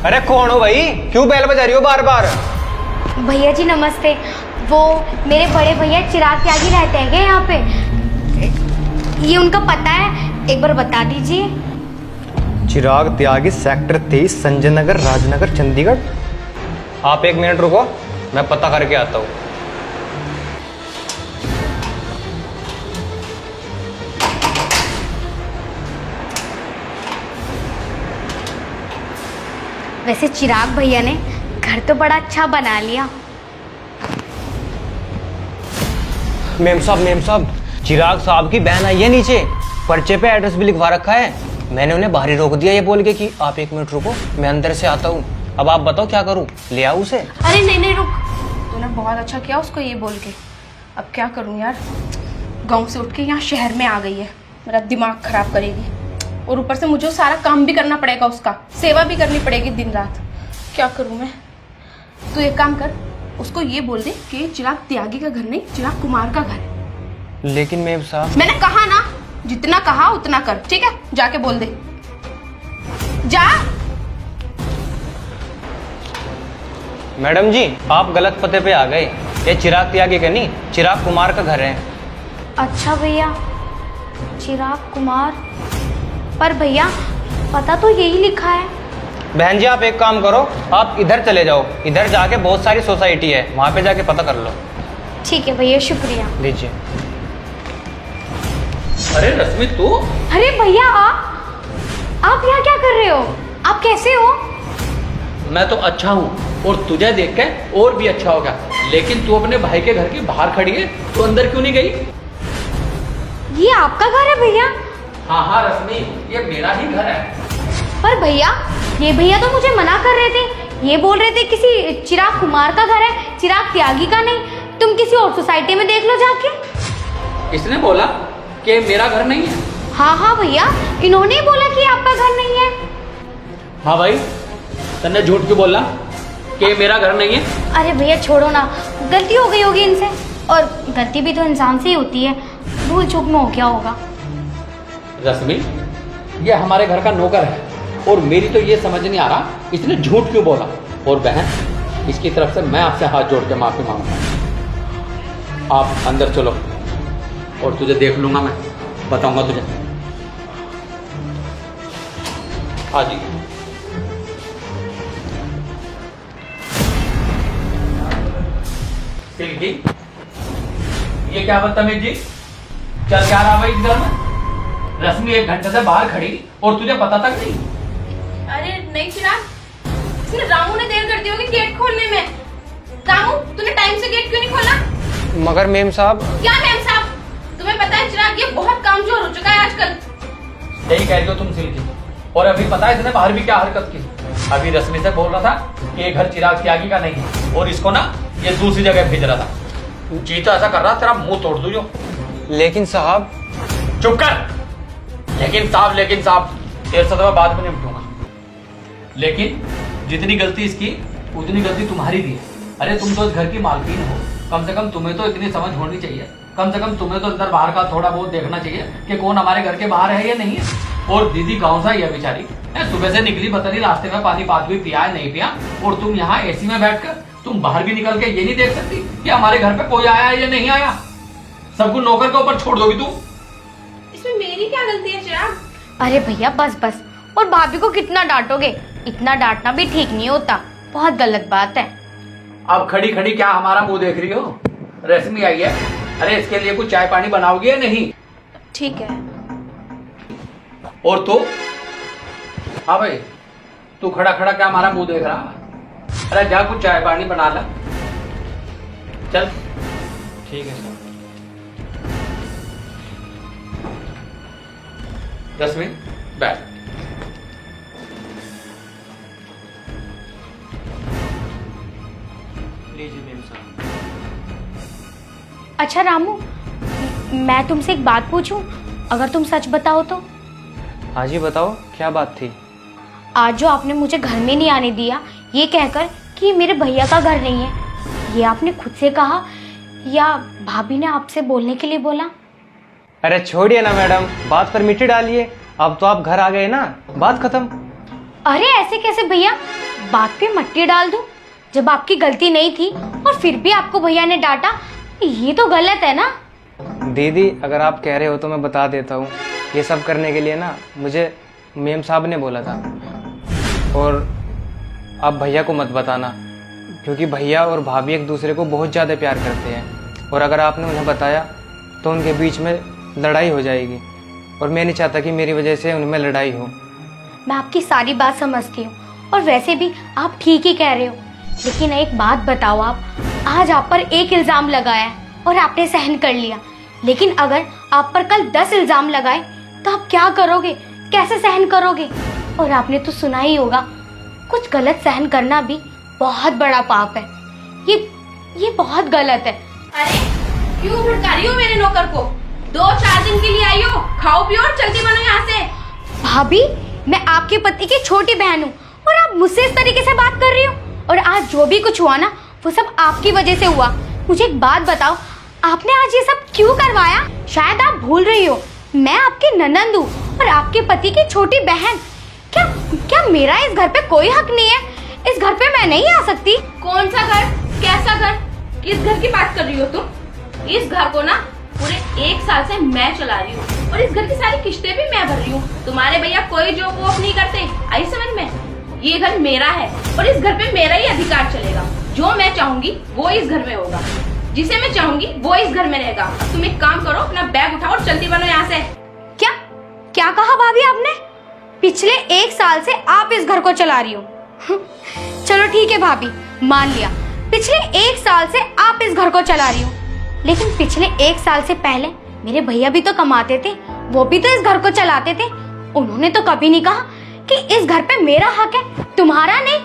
अरे कौन हो भाई, क्यों बेल बजा रही हो बार बार? भैया जी नमस्ते। वो मेरे बड़े भैया चिराग त्यागी रहते हैं क्या यहाँ पे? ये उनका पता है, एक बार बता दीजिए। चिराग त्यागी, सेक्टर 23, संजय नगर, राजनगर, चंडीगढ़। आप 1 मिनट रुको, मैं पता करके आता हूँ। वैसे चिराग भैया ने घर तो बड़ा अच्छा बना लिया। मेम साहब, चिराग साहब की बहन आई है नीचे, पर्चे पे एड्रेस भी लिखवा रखा है। मैंने उन्हें बाहर ही रोक दिया ये बोल के कि आप 1 मिनट रुको, मैं अंदर से आता हूँ। अब आप बताओ क्या करूँ, ले आऊँ उसे? अरे नहीं रुक, तूने बहुत अच्छा किया उसको ये बोल के। अब क्या करूँ यार, गांव से उठ के यहाँ शहर में आ गई है, मेरा दिमाग खराब करेगी। और ऊपर से मुझे सारा काम भी करना पड़ेगा, उसका सेवा भी करनी पड़ेगी दिन रात। क्या करूँ मैं? तू एक काम कर, उसको ये बोल दे कि चिराग त्यागी का घर नहीं, चिराग कुमार का घर है। लेकिन मेम साहब, मैंने कहा ना, जितना कहा उतना कर, ठीक है? जाके बोल दे, जा। मैडम जी आप गलत पते पे आ गए। ये चिराग त्यागी का नहीं, चिराग कुमार का घर है। अच्छा भैया, चिराग कुमार, पर भैया पता तो यही लिखा है। बहन जी आप एक काम करो, आप इधर चले जाओ, इधर जाके बहुत सारी सोसाइटी है, वहाँ पे जाके पता कर लो। ठीक है भैया, शुक्रिया। लीजिए। अरे रश्मि तू? अरे भैया आप यहाँ क्या कर रहे हो? आप कैसे हो? मैं तो अच्छा हूँ, और तुझे देख के और भी अच्छा होगा। लेकिन तू अपने भाई के घर के बाहर खड़ी है, तो अंदर क्यों नहीं गई? ये आपका घर है भैया? हाँ रश्मि, ये मेरा ही घर है। पर भैया, ये भैया तो मुझे मना कर रहे थे, ये बोल रहे थे किसी चिराग कुमार का घर है, चिराग त्यागी का नहीं। तुम किसी और सोसाइटी में देख लो जाके। इसने बोला कि मेरा घर नहीं है? हाँ भैया, इन्होंने ही बोला कि आपका घर नहीं है। हाँ भाई, तन्ने झूठ क्यों बोला कि मेरा घर नहीं है? अरे भैया छोड़ो ना, गलती हो गई होगी इनसे, और गलती भी तो इंसान से ही होती है, भूल चूक में हो गया होगा। रश्मि, ये हमारे घर का नौकर है, और मेरी तो ये समझ नहीं आ रहा इसने झूठ क्यों बोला। और बहन, इसकी तरफ से मैं आपसे हाथ जोड़ के माफी मांगता। आप अंदर चलो, और तुझे देख लूंगा, मैं बताऊंगा तुझे। हाँ जी। सिल्की, ये क्या बदतमीजी? चल क्या रहा भाई इस घर में? रश्मि 1 घंटे से बाहर खड़ी, और तुझे पता तक नहीं? अरे नहीं चिराग, इसमें रामू ने देर कर दी होगी गेट खोलने में। रामू, तूने टाइम से गेट क्यों नहीं खोला? मगर मेम साहब। क्या मैम साहब, तुम्हें पता है चिराग ये बहुत कामचोर हो चुका है आजकल। यही कह रही हो तुम सिल्की। और अभी पता है इसने बाहर भी क्या हरकत की? अभी रश्मि से बोल रहा था कि ये घर चिराग त्यागी का नहीं है, और इसको ना ये दूसरी जगह भेज रहा था। जीता ऐसा कर रहा, तेरा मुंह तोड़ दूं जो। लेकिन साहब। चुप कर। लेकिन साहब तेरे से तो मैं बाद में निपटूंगा। लेकिन जितनी गलती इसकी, उतनी गलती तुम्हारी भी है। अरे तुम तो इस घर की मालकिन हो, कम से कम तुम्हें तो इतनी समझ होनी चाहिए। कम से कम तुम्हें तो अंदर बाहर का थोड़ा बहुत देखना चाहिए कि कौन हमारे घर के बाहर है या नहीं है। और दीदी गाँव सा ही है बेचारी, सुबह से निकली, पता नहीं रास्ते में पानी पात भी पिया है नहीं पिया, और तुम यहाँ एसी में बैठकर तुम बाहर भी निकल के ये नहीं देख सकती कि हमारे घर पे कोई आया है या नहीं आया। सब कुछ नौकर के ऊपर छोड़ दोगी तू? इसमें मेरी क्या गलती है चिराग? अरे भैया बस, और भाभी को कितना डांटोगे? इतना डांटना भी ठीक नहीं होता, बहुत गलत बात है। अब खड़ी खड़ी क्या हमारा मुंह देख रही हो? रश्मि आई है, अरे इसके लिए कुछ चाय पानी बनाओगी या नहीं? ठीक है। और तू? हाँ भाई, तू खड़ा खड़ा क्या हमारा मुंह देख रहा है? अरे जा कुछ चाय पानी बना ला, चल। ठीक है सर। रश्मि बैठ। लीजिए मेम साहब। अच्छा रामू, मैं तुमसे एक बात पूछूं, अगर तुम सच बताओ तो? हाँ जी बताओ, क्या बात थी? आज जो आपने मुझे घर में नहीं आने दिया, ये कहकर कि मेरे भैया का घर नहीं है, ये आपने खुद से कहा या भाभी ने आपसे बोलने के लिए बोला? अरे छोड़िए ना मैडम, बात पर मिट्टी डालिए। अब तो आप घर आ गए ना, बात खत्म। अरे ऐसे कैसे भैया, बात पे मट्टी डाल दूं? जब आपकी गलती नहीं थी और फिर भी आपको भैया ने डांटा, ये तो गलत है ना। दीदी अगर आप कह रहे हो तो मैं बता देता हूँ। ये सब करने के लिए ना मुझे मेम साहब ने बोला था, और आप भैया को मत बताना, क्योंकि भैया और भाभी एक दूसरे को बहुत ज़्यादा प्यार करते हैं, और अगर आपने उन्हें बताया तो उनके बीच में लड़ाई हो जाएगी, और मैं नहीं चाहता कि मेरी वजह से उनमें लड़ाई हो। मैं आपकी सारी बात समझती हूँ, और वैसे भी आप ठीक ही कह रहे हो, लेकिन एक बात बताओ, आप आज आप पर एक इल्ज़ाम लगाया और आपने सहन कर लिया, लेकिन अगर आप पर कल 10 इल्ज़ाम लगाए तो आप क्या करोगे, कैसे सहन करोगे? और आपने तो सुना ही होगा, कुछ गलत सहन करना भी बहुत बड़ा पाप है। ये बहुत गलत है। अरे क्यों भड़का रही हो मेरे नौकर को? 2-4 दिन के लिए आई हो, खाओ पियो और चलती बनो यहाँ से। भाभी, मैं आपके पति की छोटी बहन हूँ और आप मुझसे इस तरीके से बात कर रही हो, और आज जो भी कुछ हुआ ना वो सब आपकी वजह से हुआ। मुझे एक बात बताओ, आपने आज ये सब क्यों करवाया? शायद आप भूल रही हो, मैं आपकी ननंद हूँ और आपके पति की छोटी बहन। क्या मेरा इस घर पे कोई हक नहीं है? इस घर पे मैं नहीं आ सकती? कौन सा घर, कैसा घर, किस घर की बात कर रही हो तुम? इस घर को ना पूरे 1 साल से मैं चला रही हूँ, और इस घर की सारी किस्तें भी मैं भर रही हूँ। तुम्हारे भैया कोई जो वो नहीं करते, आई समझ में? ये घर मेरा है और इस घर पे मेरा ही अधिकार चलेगा। जो मैं चाहूंगी वो इस घर में होगा, जिसे मैं चाहूंगी वो इस घर में रहेगा। तुम एक काम करो, अपना बैग उठाओ और जल्दी बनो यहाँ से। क्या कहा भाभी आपने? पिछले 1 साल से आप इस घर को चला रही हो। चलो ठीक है भाभी, मान लिया, पिछले 1 साल से आप इस घर को चला रही हो, लेकिन पिछले 1 साल से पहले मेरे भैया भी तो कमाते थे, वो भी तो इस घर को चलाते थे। उन्होंने तो कभी नहीं कहा कि इस घर पे मेरा हक है, तुम्हारा नहीं।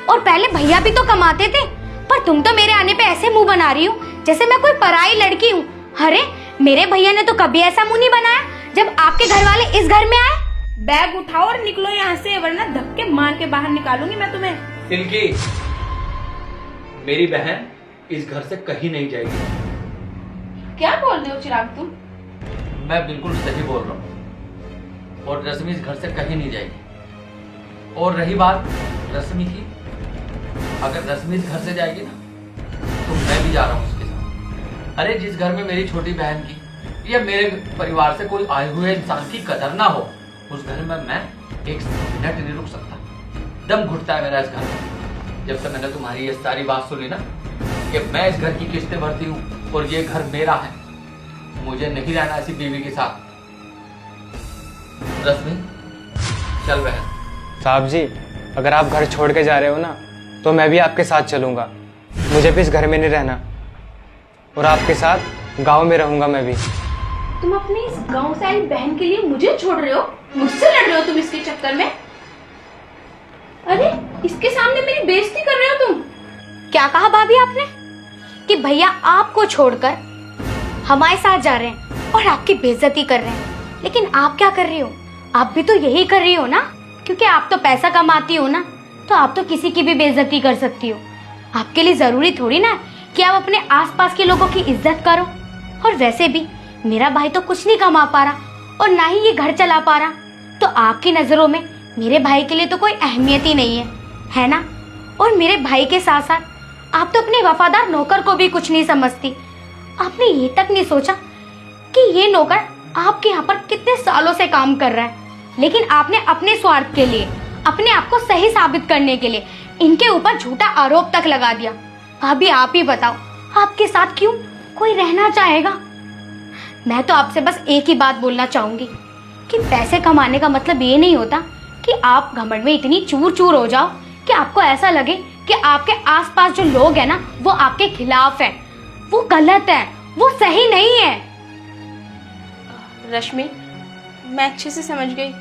और पहले भैया भी तो कमाते थे, पर तुम तो मेरे आने पे ऐसे मुंह बना रही हो जैसे मैं कोई पराई लड़की हूँ। अरे मेरे भैया ने तो कभी ऐसा मुंह नहीं बनाया जब आपके घर वाले इस घर में आए। बैग उठाओ और निकलो यहाँ से, वरना धक्के मार के बाहर निकालूंगी मैं तुम्हें। पिंकी, मेरी बहन इस घर से कहीं नहीं जाएगी। क्या बोल रहे हो चिराग तुम? मैं बिल्कुल सही बोल रहा हूँ, और रश्मि इस घर से कहीं नहीं जाएगी। और रही बात रश्मि की, अगर रश्मि इस घर से जाएगी ना तो मैं भी जा रहा हूँ उसके साथ। अरे जिस घर में मेरी छोटी बहन की या मेरे परिवार से कोई आए हुए इंसान की कदर ना हो, उस घर में मैं 1 मिनट नहीं रुक सकता। दम घुटता है मेरा इस घर में। जब से मैंने तुम्हारी ये सारी बात सुनी ना कि मैं इस घर की किस्तें भरती हूँ और ये घर मेरा है, मुझे नहीं रहना ऐसी बीवी के साथ। रश्मि चल बहन। साहब जी, अगर आप घर छोड़ के जा रहे हो ना तो मैं भी आपके साथ चलूँगा। मुझे भी इस घर में नहीं रहना, और आपके साथ गांव में रहूँगा मैं भी। तुम अपनी इस गांव से आई बहन के लिए मुझे छोड़ रहे हो? मुझसे लड़ रहे हो तुम इसके चक्कर में? अरे इसके सामने मेरी बेइज्जती कर रहे हो तुम। क्या कहा भाभी आपने? कि भैया आपको छोड़कर हमारे साथ जा रहे हैं और आपकी बेइज्जती कर रहे हैं, लेकिन आप क्या कर रही हो? आप भी तो यही कर रही हो ना, क्योंकि आप तो पैसा कमाती हो ना, तो आप तो किसी की भी बेइज्जती कर सकती हो। आपके लिए जरूरी थोड़ी ना कि आप अपने आसपास के लोगों की इज्जत करो। और वैसे भी मेरा भाई तो कुछ नहीं कमा पा रहा और ना ही ये घर चला पा रहा, तो आपकी नजरों में मेरे भाई के लिए तो कोई अहमियत ही नहीं है ना? और मेरे भाई के साथ साथ आप तो अपने वफादार नौकर को भी कुछ नहीं समझती। आपने ये तक नहीं सोचा कि ये नौकर आपके यहाँ पर कितने सालों से काम कर रहा है, लेकिन आपने अपने स्वार्थ के लिए, अपने आप को सही साबित करने के लिए इनके ऊपर झूठा आरोप तक लगा दिया। अभी आप ही बताओ, आपके साथ क्यों कोई रहना चाहेगा? मैं तो आपसे बस एक ही बात बोलना चाहूंगी कि पैसे कमाने का मतलब ये नहीं होता कि आप घमंड में इतनी चूर चूर हो जाओ कि आपको ऐसा लगे कि आपके आसपास जो लोग हैं ना वो आपके खिलाफ हैं। वो गलत है, वो सही नहीं है। रश्मि, मैं अच्छे से समझ गई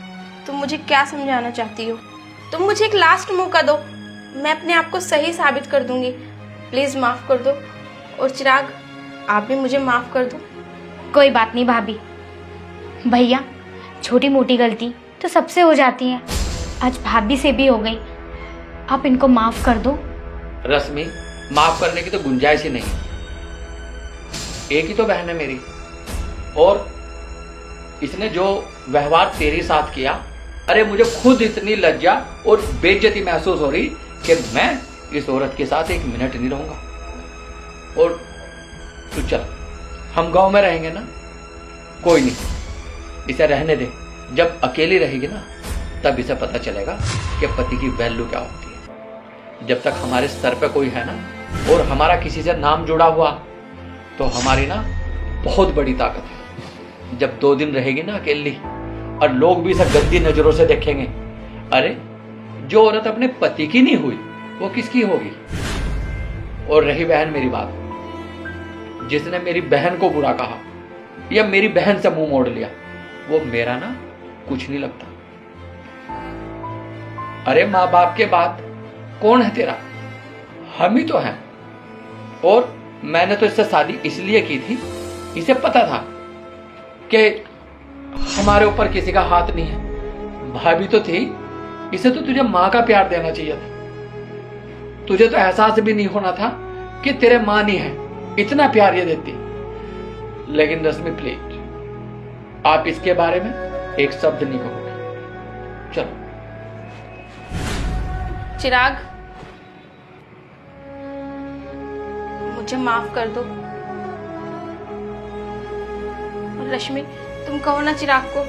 तुम मुझे क्या समझाना चाहती हो। तुम मुझे एक लास्ट मौका दो, मैं अपने आप को सही साबित कर दूंगी। प्लीज माफ कर दो, और चिराग आप भी मुझे माफ कर दो। कोई बात नहीं भाभी, भैया छोटी मोटी गलती तो सबसे हो जाती है, आज भाभी से भी हो गई, आप इनको माफ कर दो। रश्मि, माफ करने की तो गुंजाइश ही नहीं। एक ही तो बहन है मेरी, और इसने जो व्यवहार तेरे साथ किया अरे मुझे खुद इतनी लज्जा और बेइज्जती महसूस हो रही कि मैं इस औरत के साथ एक मिनट नहीं रहूंगा। और तू चल, हम गांव में रहेंगे ना, कोई नहीं, इसे रहने दे। जब अकेली रहेगी ना तब इसे पता चलेगा कि पति की वैल्यू क्या होती है। जब तक हमारे सर पे कोई है ना और हमारा किसी से नाम जुड़ा हुआ, तो हमारी ना बहुत बड़ी ताकत है। जब 2 दिन रहेगी ना अकेली और लोग भी इसे गंदी नजरों से देखेंगे, अरे जो औरत अपने पति की नहीं हुई वो किसकी होगी। और रही बहन मेरी बात, जिसने मेरी बहन को बुरा कहा या मेरी बहन से मुंह मोड़ लिया, वो मेरा ना कुछ नहीं लगता। अरे माँ बाप के बाद कौन है तेरा, हम ही तो हैं। और मैंने तो इससे शादी इसलिए की थी, इसे पता था कि हमारे ऊपर किसी का हाथ नहीं है। भाभी तो थी, इसे तो तुझे माँ का प्यार देना चाहिए था। तुझे तो एहसास भी नहीं होना था कि तेरे माँ नहीं है, इतना प्यार ये देती। लेकिन रश्मि प्लीज, आप इसके बारे में एक शब्द नहीं कहोगे। चलो। चिराग, मुझे माफ कर दो। और रश्मि, तुम कहो ना चिराग को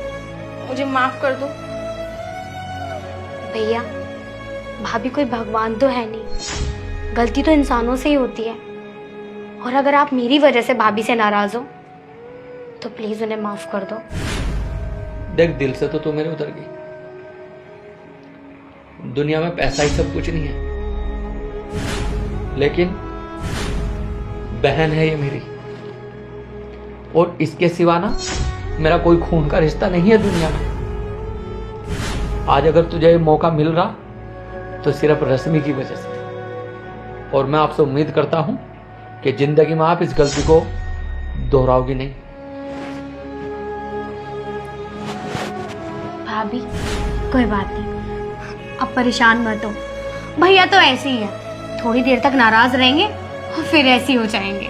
मुझे माफ कर दो। भैया, भाभी कोई भगवान तो है नहीं, गलती तो इंसानों से ही होती है। और अगर आप मेरी वजह से भाभी से नाराज हो तो प्लीज उन्हें माफ कर दो। देख, दिल से तो तू मेरे उतर गई। दुनिया में पैसा ही सब कुछ नहीं है, लेकिन बहन है ये मेरी, और इसके सिवा ना मेरा कोई खून का रिश्ता नहीं है दुनिया में। आज अगर तुझे ये मौका मिल रहा तो सिर्फ रश्मि की वजह से। और मैं आपसे उम्मीद करता हूं कि जिंदगी में आप इस गलती को दोहराओगी नहीं। भाभी कोई बात नहीं, अब परेशान मत हो। भैया तो ऐसे ही है, थोड़ी देर तक नाराज रहेंगे और फिर ऐसे ही हो जाएंगे।